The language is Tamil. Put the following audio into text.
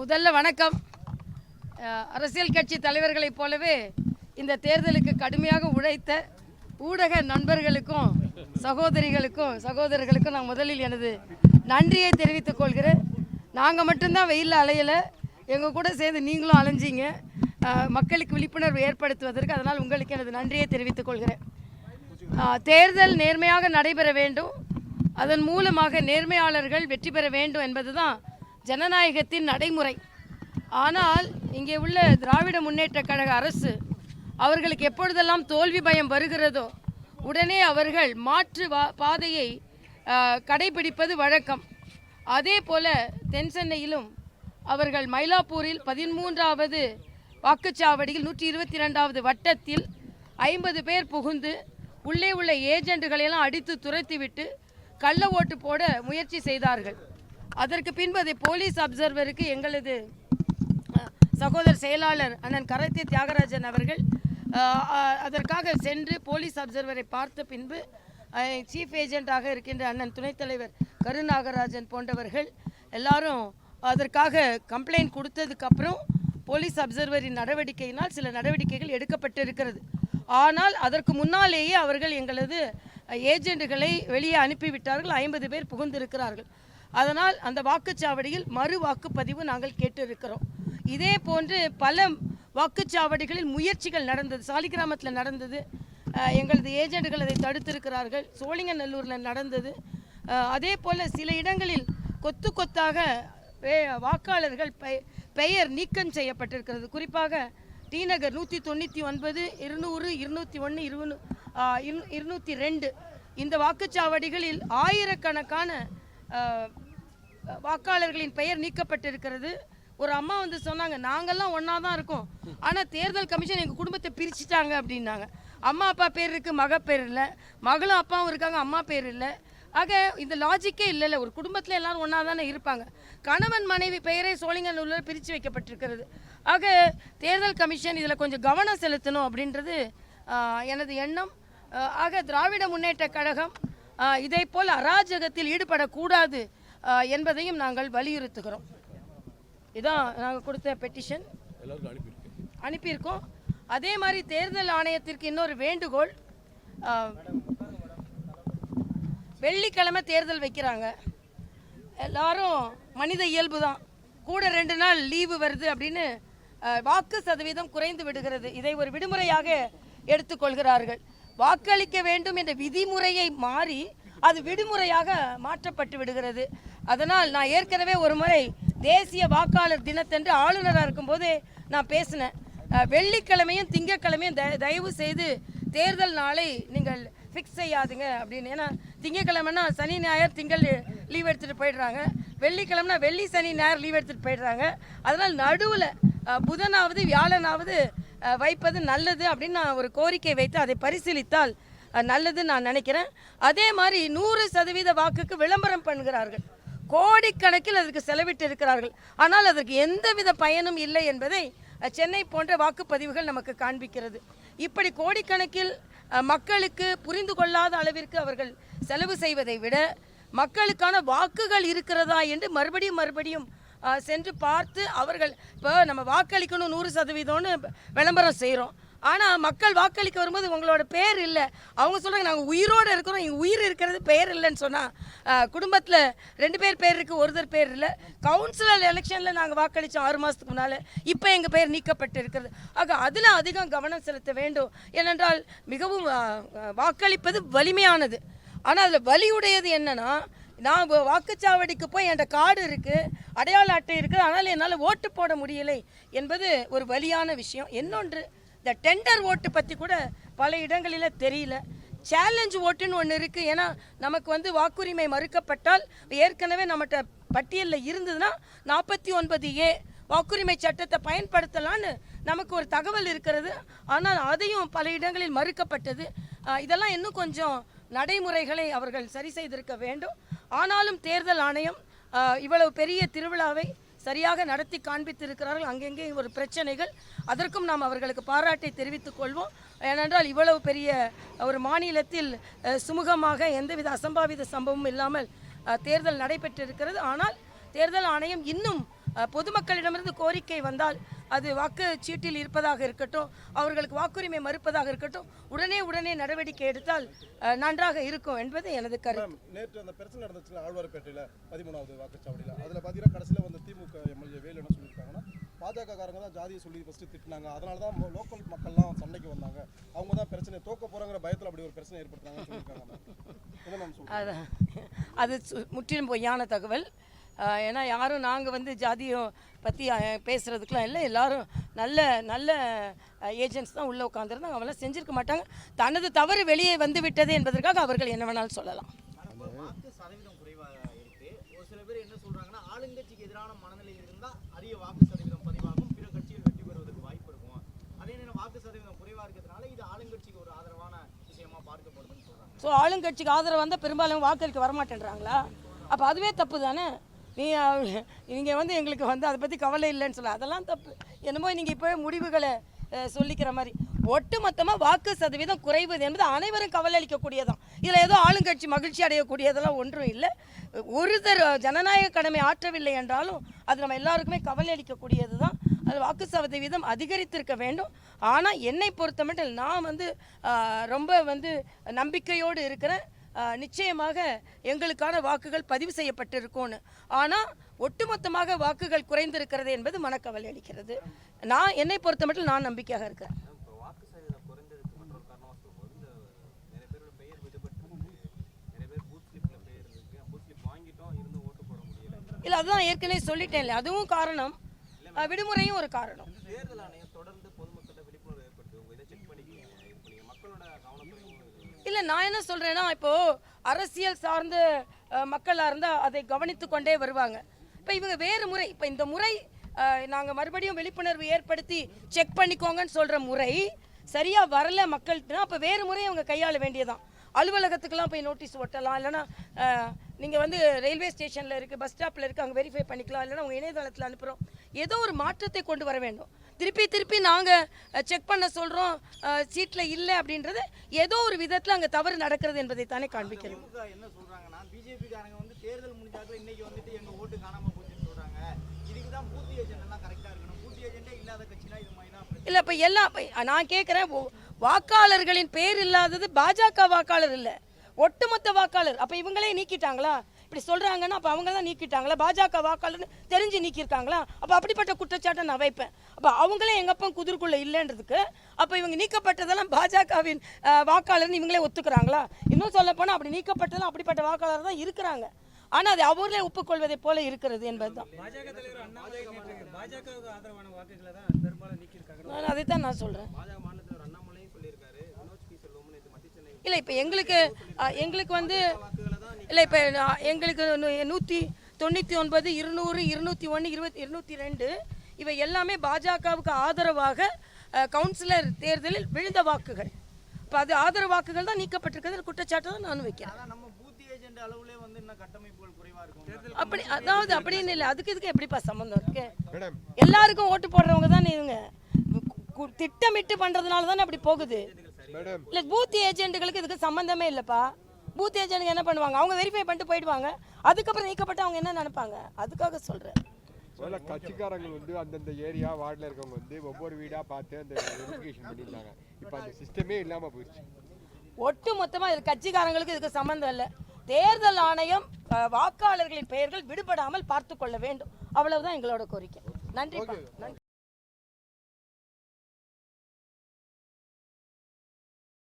முதல்ல வணக்கம். அரசியல் கட்சி தலைவர்களைப் போலவே இந்த தேர்தலுக்கு கடுமையாக உழைத்த ஊடக நண்பர்களுக்கும் சகோதரர்களுக்கும் நான் முதலில் எனது நன்றியை தெரிவித்துக் கொள்கிறேன். நாங்கள் மட்டும்தான் வெயிலில் அலையலை, எங்கள் கூட சேர்ந்து நீங்களும் அலைஞ்சிங்க மக்களுக்கு விழிப்புணர்வு ஏற்படுத்துவதற்கு. அதனால் உங்களுக்கு எனது நன்றியை தெரிவித்துக் கொள்கிறேன். தேர்தல் நேர்மையாக நடைபெற வேண்டும், அதன் மூலமாக நேர்மையாளர்கள் வெற்றி பெற வேண்டும் என்பதுதான் ஜனநாயகத்தின் நடைமுறை. ஆனால் இங்கே உள்ள திராவிட முன்னேற்றக் கழக அரசு அவர்களுக்கு எப்பொழுதெல்லாம் தோல்வி பயம் வருகிறதோ உடனே அவர்கள் மாற்று பாதையை கடைபிடிப்பது வழக்கம். அதே போல தென் சென்னையிலும் அவர்கள் மயிலாப்பூரில் 13வது வாக்குச்சாவடியில் 122வது வட்டத்தில் 50 பேர் புகுந்து உள்ளே உள்ள ஏஜெண்டுகளையெல்லாம் அடித்து துரத்திவிட்டு கள்ள ஓட்டு போட முயற்சி செய்தார்கள். அதற்கு பின்பு அதை போலீஸ் அப்சர்வருக்கு எங்களது சகோதரர் செயலாளர் அண்ணன் கரத்தே தியாகராஜன் அவர்கள் அதற்காக சென்று போலீஸ் அப்சர்வரை பார்த்த பின்பு சீஃப் ஏஜெண்டாக இருக்கின்ற அண்ணன் துணைத் தலைவர் கருநாகராஜன் போன்றவர்கள் எல்லாரும் அதற்காக கம்ப்ளைண்ட் கொடுத்ததுக்கப்புறம் போலீஸ் அப்சர்வரின் நடவடிக்கையினால் சில நடவடிக்கைகள் எடுக்கப்பட்டிருக்கிறது. ஆனால் அதற்கு முன்னாலேயே அவர்கள் எங்களது ஏஜெண்டுகளை வெளியே அனுப்பிவிட்டார்கள். 50 பேர் புகுந்திருக்கிறார்கள். அதனால் அந்த வாக்குச்சாவடியில் மறு வாக்குப்பதிவு நாங்கள் கேட்டிருக்கிறோம். இதே போன்று பல வாக்குச்சாவடிகளில் முயற்சிகள் நடந்தது. சாலிகிராமத்தில் நடந்தது, எங்களது ஏஜெண்டுகள் அதை தடுத்திருக்கிறார்கள். சோழிங்கநல்லூரில் நடந்தது. அதே போல் சில இடங்களில் கொத்து கொத்தாக வாக்காளர்கள் பெயர் நீக்கம் செய்யப்பட்டிருக்கிறது. குறிப்பாக டி நகர் 199, 200, 201, 202 இந்த வாக்குச்சாவடிகளில் ஆயிரக்கணக்கான வாக்காளர்களின் பெயர் நீக்கப்பட்டிருக்கிறது. ஒரு அம்மா வந்து சொன்னாங்க, நாங்கள்லாம் ஒன்றா தான் இருக்கோம், ஆனால் தேர்தல் கமிஷன் எங்கள் குடும்பத்தை பிரிச்சுட்டாங்க அப்படின்னாங்க. அம்மா அப்பா பேர் இருக்குது, மக பேர் இல்லை, மகளும் அப்பாவும் இருக்காங்க, அம்மா பேர் இல்லை. ஆக இந்த லாஜிக்கே இல்லைல்ல. ஒரு குடும்பத்தில் எல்லாரும் ஒன்றா தானே இருப்பாங்க. கணவன் மனைவி பெயரை சோழிங்கநல்லூரில் பிரித்து வைக்கப்பட்டிருக்கிறது. ஆக தேர்தல் கமிஷன் இதில் கொஞ்சம் கவனம் செலுத்தணும் அப்படின்றது எனது எண்ணம். ஆக திராவிட முன்னேற்ற கழகம் இதை போல் அராஜகத்தில் ஈடுபடக்கூடாது என்பதையும் நாங்கள் வலியுறுத்துகிறோம். இதான் நாங்கள் கொடுத்த பெட்டிஷன் அனுப்பியிருக்கோம். அதே மாதிரி தேர்தல் ஆணையத்திற்கு இன்னொரு வேண்டுகோள். வெள்ளிக்கிழமை தேர்தல் வைக்கிறாங்க. எல்லாரும் மனித இயல்பு தான், கூட 2 நாள் லீவு வருது அப்படின்னு வாக்கு சதவீதம் குறைந்து விடுகிறது. இதை ஒரு விடுமுறையாக எடுத்துக்கொள்கிறார்கள். வாக்களிக்க வேண்டும் என்ற விதிமுறையை மாறி அது விடுமுறையாக மாற்றப்பட்டு விடுகிறது. அதனால் நான் ஏற்கனவே ஒரு முறை தேசிய வாக்காளர் தினத்தன்று ஆளுநராக இருக்கும்போதே நான் பேசினேன். வெள்ளிக்கிழமையும் திங்கக்கிழமையும் தயவு செய்து தேர்தல் நாளை நீங்கள் ஃபிக்ஸ் செய்யாதுங்க அப்படின்னு. ஏன்னா திங்கக்கிழமைனா சனி ஞாயிறு திங்கள் லீவ் எடுத்துகிட்டு போயிடுறாங்க, வெள்ளிக்கிழமைனா வெள்ளி சனி ஞாயிறு லீவ் எடுத்துகிட்டு போயிடுறாங்க. அதனால் நடுவில் புதனாவது வியாழனாவது வைப்பது நல்லது அப்படின்னு நான் ஒரு கோரிக்கை வைத்து அதை பரிசீலித்தால் நல்லதுன்னு நான் நினைக்கிறேன். அதே மாதிரி 100% வாக்குக்கு விளம்பரம் பண்ணுகிறார்கள். கோடிக்கணக்கில் அதற்கு செலவிட்டு இருக்கிறார்கள். ஆனால் அதற்கு எந்தவித பயனும் இல்லை என்பதை சென்னை போன்ற வாக்குப்பதிவுகள் நமக்கு காண்பிக்கிறது. இப்படி கோடிக்கணக்கில் மக்களுக்கு புரிந்து கொள்ளாத அளவிற்கு அவர்கள் செலவு செய்வதை விட மக்களுக்கான வாக்குகள் இருக்கிறதா என்று மறுபடியும் சென்று பார்த்து அவர்கள் இப்போ நம்ம வாக்களிக்கணும் 100%ன்னு விளம்பரம் செய்கிறோம். ஆனால் மக்கள் வாக்களிக்க வரும்போது உங்களோட பேர் இல்லை, அவங்க சொல்கிறாங்க நாங்கள் உயிரோடு இருக்கிறோம், எங்கள் உயிர் இருக்கிறது பெயர் இல்லைன்னு சொன்னால் குடும்பத்தில் 2 பேர் இருக்குது, ஒருத்தர் பேர் இல்லை. கவுன்சிலர் எலெக்ஷனில் நாங்கள் வாக்களித்தோம் 6 மாதத்துக்கு முன்னால், இப்போ எங்கள் பெயர் நீக்கப்பட்டு இருக்கிறது. ஆக அதில் அதிகம் கவனம் செலுத்த வேண்டும். ஏனென்றால் மிகவும் வாக்களிப்பது வலிமையானது. ஆனால் அதில் வலியுடையது என்னென்னா, நான் வாக்குச்சாவடிக்கு போய் என்கிட்ட கார்டு இருக்குது, அடையாள அட்டை இருக்குது, ஆனால் என்னால் ஓட்டு போட முடியலை என்பது ஒரு வலியான விஷயம். இன்னொன்று, இந்த டெண்டர் ஓட்டு பற்றி கூட பல இடங்களில் தெரியல. சேலஞ்ச் ஓட்டுன்னு ஒன்று இருக்குது. ஏன்னா நமக்கு வாக்குரிமை மறுக்கப்பட்டால் ஏற்கனவே நம்மகிட்ட பட்டியலில் இருந்ததுன்னா 49A வாக்குரிமை சட்டத்தை பயன்படுத்தலான்னு நமக்கு ஒரு தகவல் இருக்கிறது. ஆனால் அதையும் பல இடங்களில் மறுக்கப்பட்டது. இதெல்லாம் இன்னும் கொஞ்சம் நடைமுறைகளை அவர்கள் சரி செய்திருக்க வேண்டும். ஆனாலும் தேர்தல் ஆணையம் இவ்வளவு பெரிய திருவிழாவை சரியாக நடத்தி காண்பித்திருக்கிறார்கள். அங்கெங்கே ஒரு பிரச்சனைகள், அதற்கும் நாம் அவர்களுக்கு பாராட்டை தெரிவித்துக் கொள்வோம். ஏனென்றால் இவ்வளவு பெரிய ஒரு மாநிலத்தில் சுமூகமாக எந்தவித அசம்பாவித சம்பவமும் இல்லாமல் தேர்தல் நடைபெற்றிருக்கிறது. ஆனால் தேர்தல் ஆணையம் இன்னும் பொதுமக்களிடமிருந்து கோரிக்கை வந்தால் அது வாக்குச்சீட்டில் இருப்பதாக இருக்கட்டும், அவர்களுக்கு வாக்குரிமை மறுப்பதாக இருக்கட்டும், உடனே நடவடிக்கை எடுத்தால் நன்றாக இருக்கும் என்பது எனது கருத்து. நேற்று அந்த பிரச்சனை நடந்துச்சுல ஆழ்வார்பேட்டையில் 13வது வாக்குச்சாவடியில், அதில் பார்த்தீங்கன்னா கடைசியில் வந்து திமுக எம்எல்ஏ வேலு என்ன சொல்லியிருக்காங்கன்னா, பாஜக காரங்க தான் ஜாதியை சொல்லி ஃபஸ்ட்டு திட்டினாங்க, அதனால தான் லோக்கல் மக்கள்லாம் சண்டைக்கு வந்தாங்க, அவங்க தான் பிரச்சனை தோக்க போகிறாங்கிற பயத்தில் அப்படி ஒரு பிரச்சனை ஏற்படுத்துறாங்கன்னு சொல்லியிருக்காங்க. அதான் அது முற்றிலும் பொய்யான தகவல். ஏன்னா யாரும் நாங்கள் வந்து ஜாதியை பற்றி பேசுகிறதுக்கெலாம் இல்லை. எல்லாரும் நல்ல ஏஜென்ட்ஸ் தான் உள்ளே உட்காந்துருந்தாங்க. அவங்களாம் செஞ்சுருக்க மாட்டாங்க. தனது தவறு வெளியே வந்து விட்டது என்பதற்காக அவர்கள் என்ன வேணாலும் சொல்லலாம். வாக்கு சதவீதம் குறைவாக இருக்கு. ஒரு சில பேர் என்ன சொல்றாங்கன்னா, ஆளுங்கட்சிக்கு எதிரான மனநிலை இருந்தால் அதிக வாக்கு சதவீதம் பதிவாகும், பிற கட்சிகள் வெற்றி பெறுவதற்கு வாய்ப்பு இருக்கும். அதே நேரம் வாக்கு சதவீதம் குறைவாக இருக்கிறதுனால இது ஆளுங்கட்சிக்கு ஒரு ஆதரவான விஷயமா பார்க்கப்படுதுன்னு சொல்றாங்க. ஸோ ஆளுங்கட்சிக்கு ஆதரவு வந்தால் பெரும்பாலும் வாக்களிக்க வரமாட்டேன்றாங்களா? அப்போ அதுவே தப்பு தானே. நீங்கள் வந்து எங்களுக்கு வந்து அதை பற்றி கவலை இல்லைன்னு சொல்ல, அதெல்லாம் தப்பு. என்னமோ நீங்கள் இப்போ முடிவுகளை சொல்லிக்கிற மாதிரி. ஒட்டுமொத்தமாக வாக்கு சதவீதம் குறைவது என்பது அனைவரும் கவலை அளிக்கக்கூடியதான். இதில் ஏதோ ஆளுங்கட்சி மகிழ்ச்சி அடையக்கூடியதெல்லாம் ஒன்றும் இல்லை. ஒருத்தர் ஜனநாயக கடமை ஆற்றவில்லை என்றாலும் அது நம்ம எல்லாருக்குமே கவலை அளிக்கக்கூடியது தான். அது வாக்கு சதவீதம் அதிகரித்திருக்க வேண்டும். ஆனால் என்னை பொறுத்தமட்டில் நான் வந்து ரொம்ப வந்து நம்பிக்கையோடு இருக்கிறேன். நிச்சயமாக எங்களுக்கான வாக்குகள் பதிவு செய்யப்பட்டிருக்கும்னு. ஆனால் ஒட்டுமொத்தமாக வாக்குகள் குறைந்திருக்கிறது என்பது மனக்கவலை அளிக்கிறது. நான் என்னை பொறுத்த மட்டும் நான் நம்பிக்கையாக இருக்கிறேன். இல்லை, அதுதான் ஏற்கனவே சொல்லிட்டேன் இல்லை, அதுவும் காரணம், விடுமுறையும் ஒரு காரணம். இல்லை, நான் என்ன சொல்கிறேன்னா, இப்போது அரசியல் சார்ந்த மக்களாக இருந்தால் அதை கவனித்து கொண்டே வருவாங்க. இப்போ இவங்க வேறு முறை, இப்போ இந்த முறை நாங்கள் மறுபடியும் விழிப்புணர்வு ஏற்படுத்தி செக் பண்ணிக்கோங்கன்னு சொல்கிற முறை சரியாக வரல மக்கள்கிட்ட. அப்போ வேறு முறையை அவங்க கையாள வேண்டியதான். அலுவலகத்துக்கெல்லாம் போய் நோட்டீஸ் ஒட்டலாம், இல்லைனா நீங்கள் வந்து ரயில்வே ஸ்டேஷனில் இருக்குது, பஸ் ஸ்டாப்பில் இருக்குது, அங்கே வெரிஃபை பண்ணிக்கலாம், இல்லைனா உங்கள் இணையதளத்தில் அனுப்புகிறோம். ஏதோ ஒரு மாற்றத்தை கொண்டு வர வேண்டும். திருப்பி நாங்கள் செக் பண்ண சொல்கிறோம், சீட்டில் இல்லை அப்படின்றது ஏதோ ஒரு விதத்தில் அங்கே தவறு நடக்கிறது என்பதை தானே காண்பிக்கிறது. என்ன சொல்கிறாங்கன்னா, பிஜேபிக்காரங்க வந்து தேர்தல் முடிஞ்சாக்க இன்னைக்கு வந்துட்டு எங்கள் ஓட்டு காணாமல் போச்சுன்னு சொல்கிறாங்க. இதுக்கு தான் பூத் ஏஜென்ட்லாம் கரெக்டாக இருக்கணும். பூத் ஏஜென்ட்டே இல்லாத கட்சினா இது மாதிரி தான். இல்லை, இப்போ எல்லாம் நான் கேட்குறேன், வாக்காளர்களின் பேர் இல்லாதது பாஜக வாக்காளர் இல்லை, ஒட்டுமொத்த வாக்காளர். அப்போ இவங்களே நீக்கிட்டாங்களா? இப்படி சொல்கிறாங்கன்னா அப்போ அவங்க தான் நீக்கிட்டாங்களா? பாஜக வாக்காளர்னு தெரிஞ்சு நீக்கியிருக்காங்களா? அப்போ அப்படிப்பட்ட குற்றச்சாட்டை நான் வைப்பேன். அப்போ அவங்களே எங்கப்பா குதிர்க்குள்ளே இல்லைன்றதுக்கு அப்போ இவங்க நீக்கப்பட்டதெல்லாம் பாஜகவின் வாக்காளர்னு இவங்களே ஒத்துக்கிறாங்களா? இன்னும் சொல்லப்போனால் அப்படி நீக்கப்பட்டதெல்லாம் அப்படிப்பட்ட வாக்காளர் தான் இருக்கிறாங்க. ஆனால் அது அவர்களே ஒப்புக்கொள்வதை போல இருக்கிறது என்பது தான். நான் அதைத்தான் நான் சொல்கிறேன். இல்லை, இப்போ எங்களுக்கு வந்து இல்லை, இப்போ எங்களுக்கு 199, 200, 201, 202 இவை எல்லாமே பாஜகவுக்கு ஆதரவாக கவுன்சிலர் தேர்தலில் விழுந்த வாக்குகள். இப்போ அது ஆதரவு வாக்குகள் தான் நீக்கப்பட்டிருக்கிறது குற்றச்சாட்டு தான் நான் வைக்கிறேன். அப்படி அதாவது அப்படின்னு இல்லை, அதுக்கு இதுக்கு எப்படிப்பா சம்மந்தம் இருக்கு? எல்லாருக்கும் ஓட்டு போடுறவங்க தானே இவங்க. திட்டமிட்டு பண்றதுனால தானே அப்படி போகுது. இல்லை, பூத் ஏஜென்ட்டுகளுக்கு இதுக்கு சம்மந்தமே இல்லைப்பா. பூத் ஏஜென்ட் என்ன பண்ணுவாங்க? அவங்க வெரிஃபை பண்ணிட்டு போயிடுவாங்க. அதுக்கப்புறம் நீக்கப்பட்டு அவங்க என்ன நினைப்பாங்க? அதுக்காக சொல்றேன். கட்சிக்காரங்க வந்து அந்தந்த ஏரியா வார்டில் இருக்கவங்க வந்து ஒவ்வொரு வீடாக பார்த்து அந்த வெரிஃபிகேஷன் பண்ணியிருந்தாங்க. இப்போ அந்த சிஸ்டமே இல்லாமல் போயிடுச்சு. ஒட்டு மொத்தமாக இது கட்சிக்காரங்களுக்கு இதுக்கு சம்மந்தம் இல்லை. தேர்தல் ஆணையம் வாக்காளர்களின் பெயர்கள் விடுபடாமல் பார்த்து கொள்ள வேண்டும். அவ்வளவுதான் எங்களோட கோரிக்கை. நன்றி.